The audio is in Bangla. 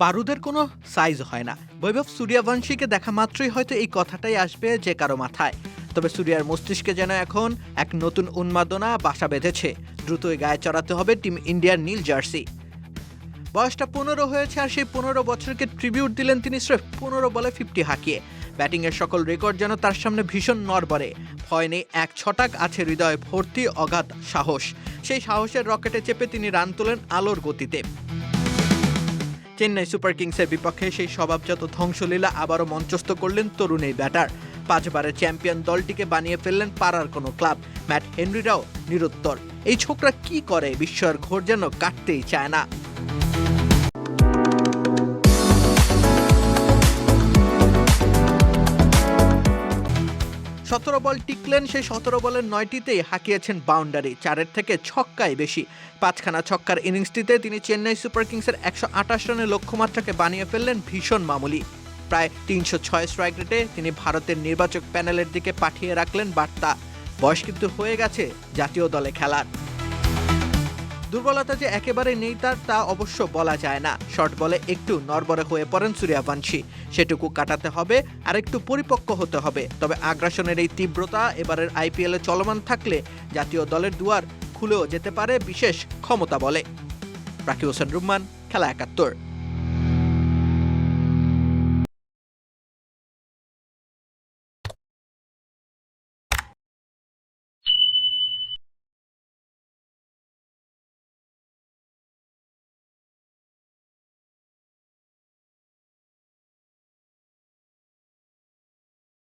বারুদের কোনো সাইজ হয় না। বৈভব সূর্যবংশীকে দেখা মাত্রই হয়তো এই কথাটাই আসবে যে কারো মাথায়। তবে সূর্যার মস্তিষ্কে যেন এখন এক নতুন উন্মাদনা বাসা বেঁধেছে। দ্রুতই গায়ে চড়াতে হবে টিম ইন্ডিয়ার নীল জার্সি। বয়সটা 15 হয়েছে, আর সেই 15 বছরকে ট্রিবিউট দিলেন তিনি স্রেফ 15 বলে 50 হাঁকিয়ে। ব্যাটিংয়ের সকল রেকর্ড যেন তার সামনে ভীষণ নড়বড়ে। ভয় নেই এক ছটাক, আছে হৃদয় ভর্তি অগাধ সাহস। সেই সাহসের রকেটে চেপে তিনি রান তোলেন আলোর গতিতে। চেন্নাই সুপার কিংসের বিপক্ষে সেই স্বভাবজাত ধ্বংসলীলা আবারও মঞ্চস্থ করলেন তরুণ এই ব্যাটার। 5 বারের চ্যাম্পিয়ন দলটিকে বানিয়ে ফেললেন পাড়ার কোনো ক্লাব। ম্যাট হেনরিরাও নিরুত্তর। এই ছোকরা কি করে, বিস্ময়ের ঘোর যেন কাটতেই চায় না। সতেরো বল টিকলেন, সেই 17 বলের 9টিতেই হাঁকিয়েছেন বাউন্ডারি, 4-এর থেকে ছক্কাই বেশি। 5খানা ছক্কার ইনিংসটিতে তিনি চেন্নাই সুপার কিংসের 128 রানের লক্ষ্যমাত্রাকে বানিয়ে ফেললেন ভীষণ মামুলি। প্রায় 306 স্ট্রাইক রেটে তিনি ভারতের নির্বাচক প্যানেলের দিকে পাঠিয়ে রাখলেন বার্তা, বয়স কিন্তু হয়ে গেছে জাতীয় দলে খেলার। দুর্বলতা যে একেবারে নেই তার, তা অবশ্য বলা যায় না। শর্ট বলে একটু নড়বড়ে হয়ে পড়েন সূর্যবংশী, সেটুকু কাটাতে হবে, আর একটু পরিপক্ক হতে হবে। তবে আগ্রাসনের এই তীব্রতা এবারের আইপিএলে চলমান থাকলে জাতীয় দলের দুয়ার খুলেও যেতে পারে বিশেষ ক্ষমতা বলে। রাকিব হোসেন রুম্মান, খেলা 71।